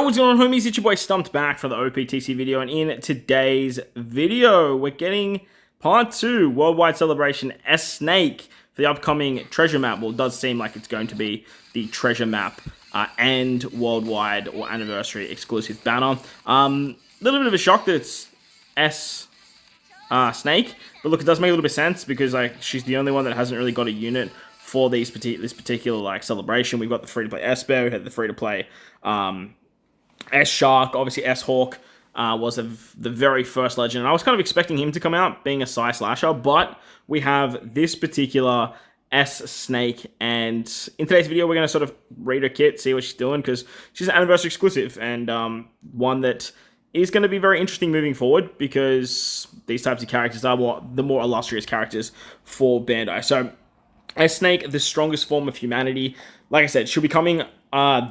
What's going on, homies? It's your boy Stumped back for the OPTC video, and in today's video, we're getting part 2, Worldwide Celebration S-Snake for the upcoming treasure map. Well, it does seem like it's going to be the treasure map and worldwide or anniversary exclusive banner. Little bit of a shock that it's Snake, but look, it does make a little bit of sense because like she's the only one that hasn't really got a unit for this particular like celebration. We've got the free-to-play S-Bear, we had the free-to-play S-Shark, obviously S-Hawk was the very first legend. And I was kind of expecting him to come out, being a Psy Slasher, but we have this particular S-Snake, and in today's video, we're going to sort of read her kit, see what she's doing, because she's an anniversary exclusive, and one that is going to be very interesting moving forward, because these types of characters are the more illustrious characters for Bandai. So, S-Snake, the strongest form of humanity, like I said, she'll be coming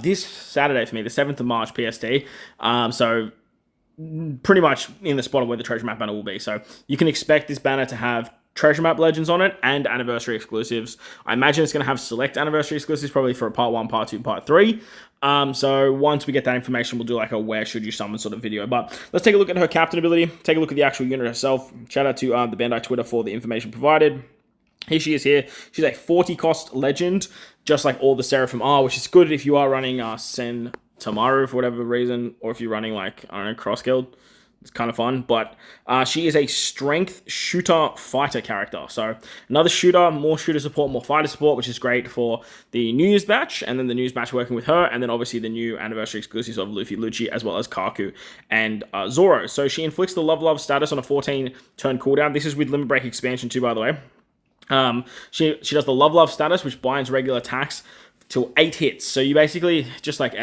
this Saturday for me, the 7th of March PST. So pretty much in the spot of where the treasure map banner will be. So you can expect this banner to have treasure map legends on it and anniversary exclusives. I imagine it's going to have select anniversary exclusives, probably for a part 1, part 2, part 3. So once we get that information, we'll do like a where should you summon sort of video. But let's take a look at her captain ability, take a look at the actual unit herself. Shout out to the Bandai Twitter for the information provided. Here she is here. She's a 40 cost legend, just like all the Seraphim are, which is good if you are running Sen Tamaru for whatever reason, or if you're running like, I don't know, Cross Guild. It's kind of fun, but she is a strength shooter fighter character. So another shooter, more shooter support, more fighter support, which is great for the New Year's batch, and then the New Year's batch working with her, and then obviously the new anniversary exclusives of Luffy, Lucci, as well as Kaku and Zoro. So she inflicts the Love status on a 14-turn cooldown. This is with Limit Break expansion too, by the way. She does the Love status, which binds regular attacks till 8 hits. So you basically, just like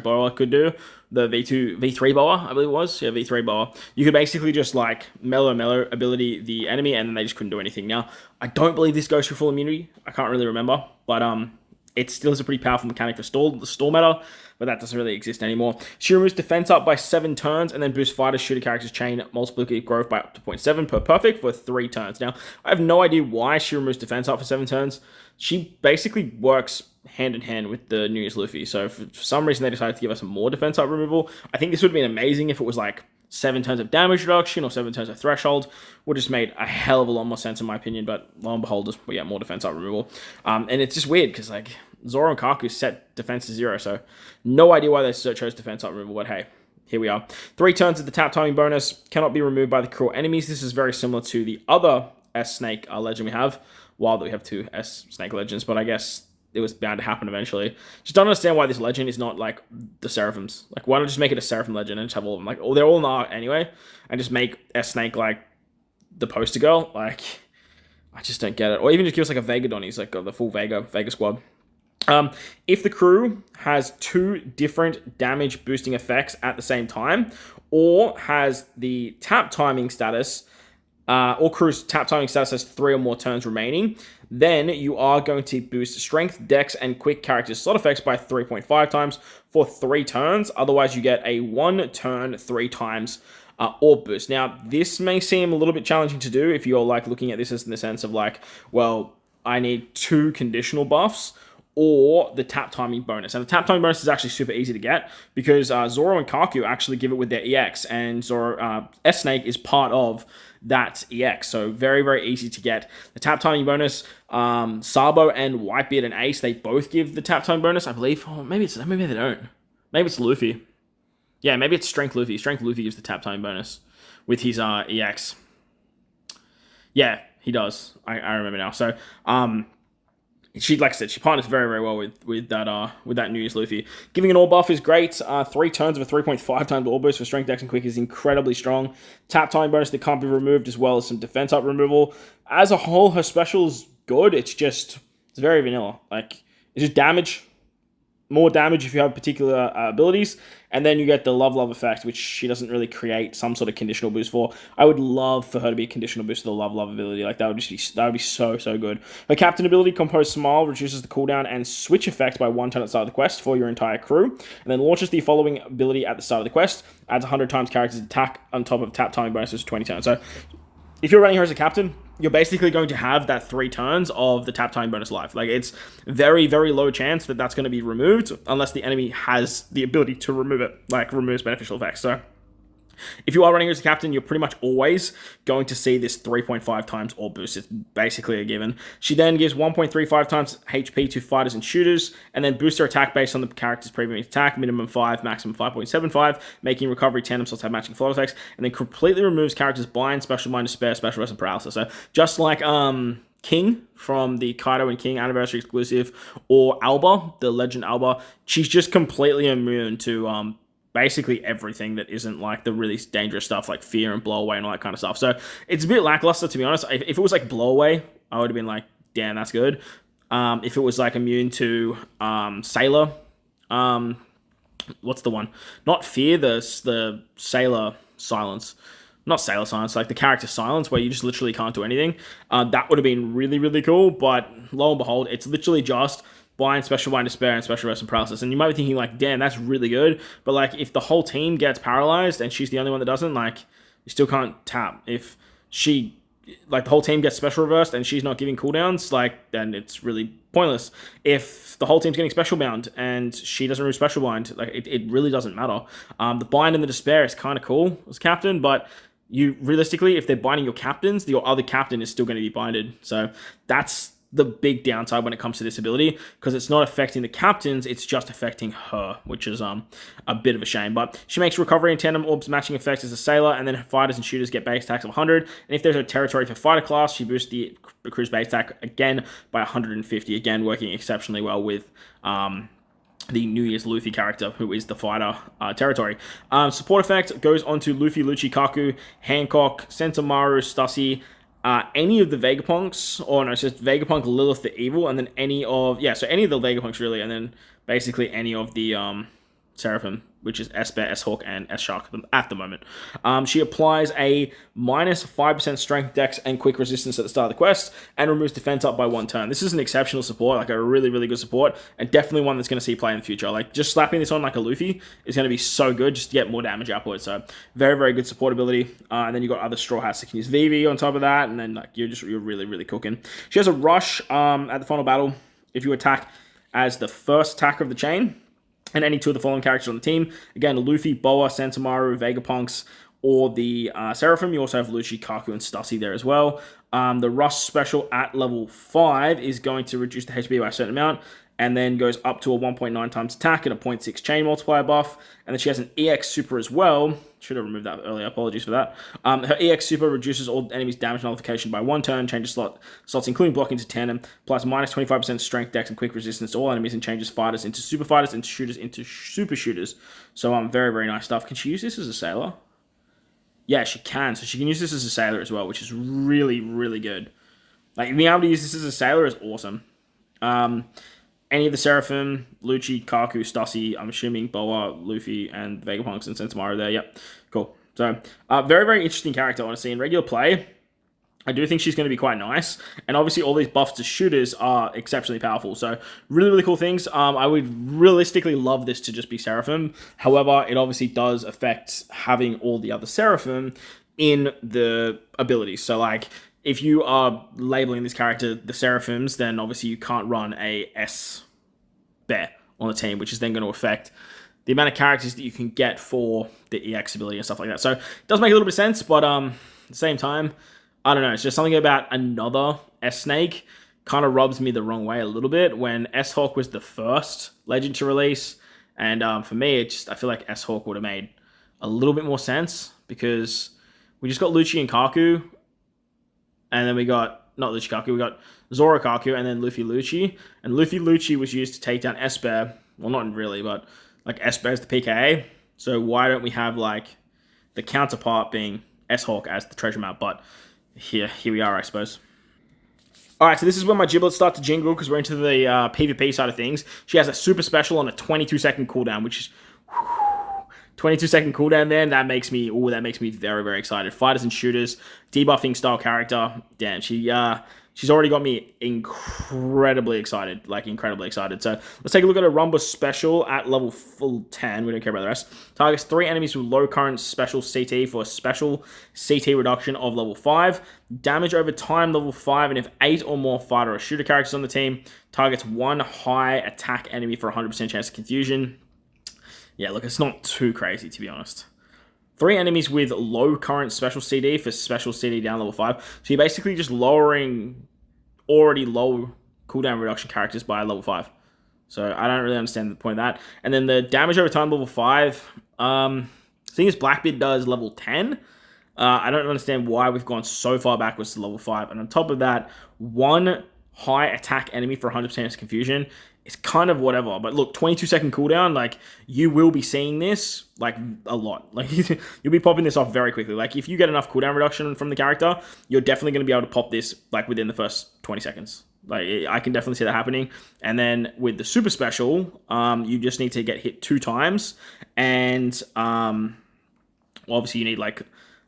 Boa could do, the V3 Boa, I believe it was. Yeah, V3 Boa. You could basically just like mellow ability the enemy, and then they just couldn't do anything. Now, I don't believe this goes for full immunity. I can't really remember, but it still is a pretty powerful mechanic for the stall meta, but that doesn't really exist anymore. She removes defense up by 7 turns, and then boosts fighter shooter characters chain multiplicative growth by up to 0.7 per perfect for 3 turns. Now, I have no idea why she removes defense up for 7 turns. She basically works hand in hand with the New Year's Luffy, so for some reason they decided to give us some more defense up removal. I think this would have been amazing if it was like 7 turns of damage reduction or 7 turns of threshold. Would just made a hell of a lot more sense in my opinion, but lo and behold, we get more defense up removal. And it's just weird because like Zoro and Kaku set defense to 0, so no idea why they chose defense up removal, but hey, here we are. 3 turns of the tap timing bonus cannot be removed by the cruel enemies. This is very similar to the other S-Snake legend we have, while we have 2 S-Snake legends, but I guess it was bound to happen eventually. Just don't understand why this legend is not like the Seraphims. Like, why not just make it a Seraphim legend and just have all of them? Like, oh, they're all in art anyway, and just make S-Snake like the poster girl. Like, I just don't get it. Or even just give us like a Vega Donnies, like the full Vega squad. If the crew has 2 different damage boosting effects at the same time, or has the tap timing status, or crew's tap timing status has 3 or more turns remaining, then you are going to boost strength, dex, and quick character slot effects by 3.5 times for 3 turns. Otherwise, you get a 1 turn 3 times orb boost. Now, this may seem a little bit challenging to do if you're like looking at this as in the sense of like, well, I need 2 conditional buffs or the tap timing bonus. And the tap timing bonus is actually super easy to get because Zoro and Kaku actually give it with their EX, and Zoro S-Snake is part of that EX. So very, very easy to get. The tap timing bonus, Sabo and Whitebeard and Ace, they both give the tap timing bonus, I believe. Oh, maybe they don't. Maybe it's Luffy. Yeah, maybe it's Strength Luffy. Strength Luffy gives the tap timing bonus with his EX. Yeah, he does. I remember now. So, she, like I said, she partners very, very well with that New Year's Luffy. Giving an all buff is great. 3 turns of a 3.5 times all boost for strength, dex, and quick is incredibly strong. Tap time bonus that can't be removed, as well as some defense up removal. As a whole, her special's good. It's very vanilla. Like, it's just damage. More damage if you have particular abilities, and then you get the love effect, which she doesn't really create some sort of conditional boost for. I would love for her to be a conditional boost for the love ability. Like, that would be so good. Her captain ability, Compose Smile, reduces the cooldown and switch effect by 1 turn at the start of the quest for your entire crew, and then launches the following ability at the start of the quest. Adds 100 times character's attack on top of tap timing bonuses for 20 turns. So if you're running her as a captain, you're basically going to have that 3 turns of the tap time bonus life. Like, it's very, very low chance that that's going to be removed unless the enemy has the ability to remove it, like removes beneficial effects. So if you are running as a captain, you're pretty much always going to see this 3.5 times or boost. It's basically a given. She then gives 1.35 times HP to fighters and shooters, and then boost their attack based on the character's previous attack, minimum 5, maximum 5.75, making recovery tandem slots have matching float effects, and then completely removes characters' blind, special mind, despair, special rest, and paralysis. So just like King from the Kaido and King Anniversary exclusive, or Alba, the Legend Alba, she's just completely immune to basically everything that isn't like the really dangerous stuff like fear and blow away and all that kind of stuff. So it's a bit lackluster, to be honest. If it was like blow away, I would have been like, damn, that's good. If it was like immune to Sailor, what's the one? Not fear, the Sailor silence. Not Sailor silence, like the character silence, where you just literally can't do anything. That would have been really, really cool, but lo and behold, it's literally just blind, special blind, despair, and special rest and paralysis. And you might be thinking like, damn, that's really good. But like, if the whole team gets paralyzed and she's the only one that doesn't, like, you still can't tap. If she, like, the whole team gets special reversed and she's not giving cooldowns, like, then it's really pointless. If the whole team's getting special bound and she doesn't remove special blind, like, it really doesn't matter. The bind and the despair is kind of cool as captain, but you realistically, if they're binding your captains, your other captain is still going to be binded. So that's the big downside when it comes to this ability, because it's not affecting the captains, it's just affecting her, which is a bit of a shame. But she makes recovery and tandem orbs matching effects as a sailor, and then fighters and shooters get base attacks of 100. And if there's a territory for fighter class, she boosts the crew's base attack again by 150, again working exceptionally well with the New Year's Luffy character, who is the fighter territory. Support effect goes on to Luffy, Lucci, Kaku, Hancock, Sentomaru, Stussy, any of the Vegapunks, or no, it's just Vegapunk, Lilith the Evil, and then any of, so any of the Vegapunks really, and then basically any of the Seraphim, which is S-Bear, S-Hawk, and S-Shark at the moment. She applies a minus 5% strength, dex, and quick resistance at the start of the quest, and removes defense up by 1 turn. This is an exceptional support, like a really, really good support, and definitely one that's going to see play in the future. Like, just slapping this on like a Luffy is going to be so good just to get more damage output. So, very, very good support ability. And then you've got other Straw Hats that can use VV on top of that, and then like you're really, really cooking. She has a rush at the final battle if you attack as the first attacker of the chain, and any 2 of the following characters on the team. Again, Luffy, Boa, Sentomaru, Vegapunks, or the Seraphim. You also have Lucci, Kaku, and Stussy there as well. The Rust special at level 5 is going to reduce the HP by a certain amount, and then goes up to a 1.9 times attack and a 0.6 chain multiplier buff. And then she has an EX super as well. Should have removed that earlier, apologies for that. Her EX super reduces all enemies' damage nullification by 1 turn, changes slots including blocking to tandem, plus minus 25% strength, dex, and quick resistance to all enemies, and changes fighters into super fighters and shooters into super shooters. So very, very nice stuff. Can she use this as a sailor? Yeah, she can. So she can use this as a sailor as well, which is really, really good. Like, being able to use this as a sailor is awesome. Any of the Seraphim, Lucci, Kaku, Stussy, I'm assuming Boa, Luffy, and Vegapunks and Sentomaru there. Yep, cool. So, very, very interesting character, honestly. In regular play, I do think she's going to be quite nice. And obviously, all these buffs to shooters are exceptionally powerful. So, really, really cool things. I would realistically love this to just be Seraphim. However, it obviously does affect having all the other Seraphim in the abilities. So, like, if you are labeling this character the Seraphims, then obviously you can't run a S-Bear on the team, which is then going to affect the amount of characters that you can get for the EX ability and stuff like that. So it does make a little bit of sense, but at the same time, I don't know. It's just something about another S-Snake kind of rubs me the wrong way a little bit when S-Hawk was the first legend to release. And for me, I feel like S-Hawk would have made a little bit more sense because we just got Lucci and Kaku. And then we got, not Lucci Kaku, we got Zoro Kaku and then Luffy Lucci. And Luffy Lucci was used to take down S-Bear. Well, not really, but like S-Bear is the PKA. So why don't we have like the counterpart being S-Hawk as the treasure map? But here we are, I suppose. Alright, so this is where my giblets start to jingle because we're into the PvP side of things. She has a super special on a 22-second cooldown, which is 22-second cooldown there, and that makes me very, very excited. Fighters and shooters, debuffing style character. Damn, she she's already got me incredibly excited, like incredibly excited. So let's take a look at a Rumble special at level full 10. We don't care about the rest. Targets 3 enemies with low current special CT for a special CT reduction of level 5. Damage over time level 5, and if 8 or more fighter or shooter characters on the team, targets 1 high attack enemy for 100% chance of confusion. Yeah, look, it's not too crazy, to be honest. 3 enemies with low current special CD for special CD down level 5. So you're basically just lowering already low cooldown reduction characters by level 5. So I don't really understand the point of that. And then the damage over time level 5. Seeing as Blackbeard does level 10, I don't understand why we've gone so far backwards to level 5. And on top of that, 1 high attack enemy for 100% confusion. It's kind of whatever, but look, 22-second cooldown, like, you will be seeing this, like, a lot. Like, you'll be popping this off very quickly. Like, if you get enough cooldown reduction from the character, you're definitely going to be able to pop this, like, within the first 20 seconds. Like, I can definitely see that happening. And then with the super special, you just need to get hit 2 times, and obviously you need, like,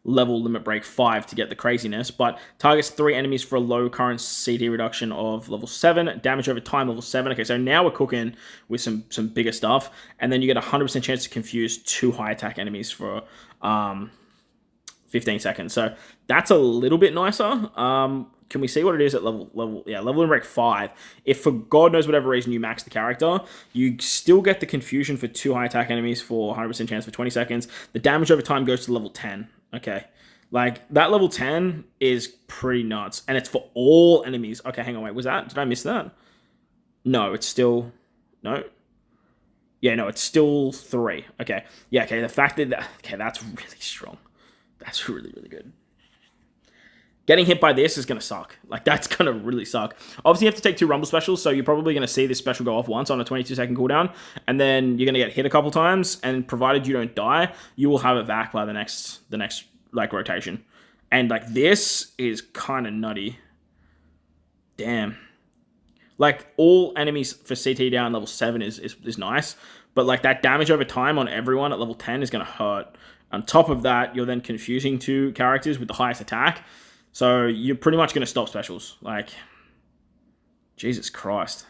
level limit break 5 to get the craziness, but targets 3 enemies for a low current CD reduction of level 7, damage over time level 7. Okay, so now we're cooking with some bigger stuff, and then you get a 100% chance to confuse 2 high attack enemies for 15 seconds. So that's a little bit nicer. Can we see what it is at level limit break 5? If for God knows whatever reason you max the character, you still get the confusion for 2 high attack enemies for 100% chance for 20 seconds. The damage over time goes to level 10. Okay, like, that level 10 is pretty nuts, and it's for all enemies. Okay, hang on, wait, did I miss that? No, it's still, no. Yeah, no, it's still 3. Okay, yeah, okay, the fact that, okay, that's really strong. That's really, really good. Getting hit by this is going to suck. Like, that's going to really suck. Obviously, you have to take 2 Rumble specials, so you're probably going to see this special go off once on a 22-second cooldown, and then you're going to get hit a couple times, and provided you don't die, you will have it back by the next like, rotation. And, like, this is kind of nutty. Damn. Like, all enemies for CT down level 7 is nice, but, like, that damage over time on everyone at level 10 is going to hurt. On top of that, you're then confusing 2 characters with the highest attack. So you're pretty much going to stop specials. Like, Jesus Christ.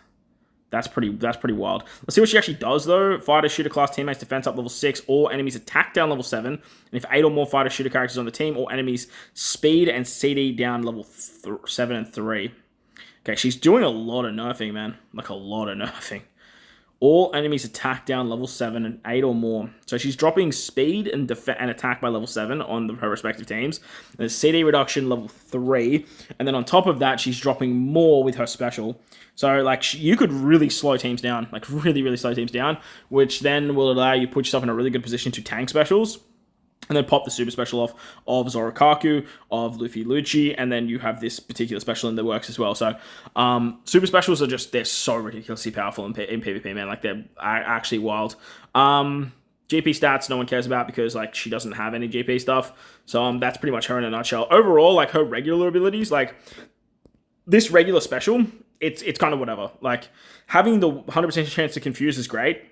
That's pretty wild. Let's see what she actually does, though. Fighter, shooter class, teammates, defense up level 6. All enemies attack down level 7. And if 8 or more fighter, shooter characters on the team, all enemies speed and CD down level 7 and 3. Okay, she's doing a lot of nerfing, man. Like, a lot of nerfing. All enemies attack down level 7 and 8 or more. So she's dropping speed and attack by level 7 on her respective teams. And CD reduction level 3. And then on top of that, she's dropping more with her special. So, like, you could really slow teams down. Like, really, really slow teams down. Which then will allow you to put yourself in a really good position to tank specials. And then pop the super special off of Zorokaku, of Luffy Lucci, and then you have this particular special in the works as well. So, super specials are just, they're so ridiculously powerful in PvP, man. Like, they're actually wild. GP stats, no one cares about because, like, she doesn't have any GP stuff. So, that's pretty much her in a nutshell. Overall, like, her regular abilities, like, this regular special, it's kind of whatever. Like, having the 100% chance to confuse is great.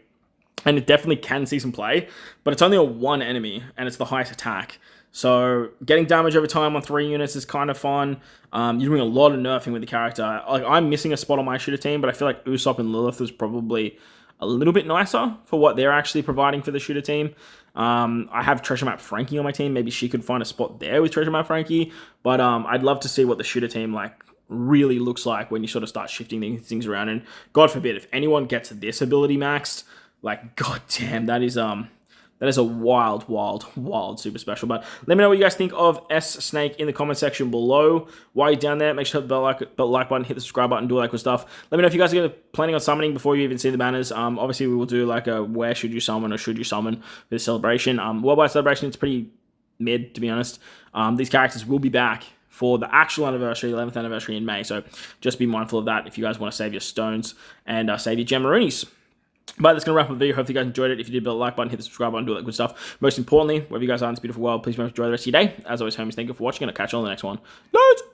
And it definitely can see some play, but it's only on 1 enemy, and it's the highest attack. So getting damage over time on 3 units is kind of fun. You're doing a lot of nerfing with the character. Like, I'm missing a spot on my shooter team, but I feel like Usopp and Lilith is probably a little bit nicer for what they're actually providing for the shooter team. I have Treasure Map Frankie on my team. Maybe she could find a spot there with Treasure Map Frankie, but I'd love to see what the shooter team, like, really looks like when you sort of start shifting these things around. And God forbid, if anyone gets this ability maxed, like, goddamn, that is a wild super special. But let me know what you guys think of S Snake in the comment section below. While you're down there, make sure to hit the like button, hit the subscribe button, do all that good stuff. Let me know if you guys are planning on summoning before you even see the banners. Obviously, we will do like a where should you summon or should you summon for this celebration. Worldwide celebration, it's pretty mid, to be honest. These characters will be back for the actual anniversary, 11th anniversary in May. So just be mindful of that if you guys want to save your stones and save your Gemaroonies. But that's going to wrap up the video. Hopefully you guys enjoyed it. If you did, hit the like button, hit the subscribe button, do all that good stuff. Most importantly, wherever you guys are in this beautiful world, please enjoy the rest of your day. As always, homies, thank you for watching, and I'll catch you on the next one. Loads!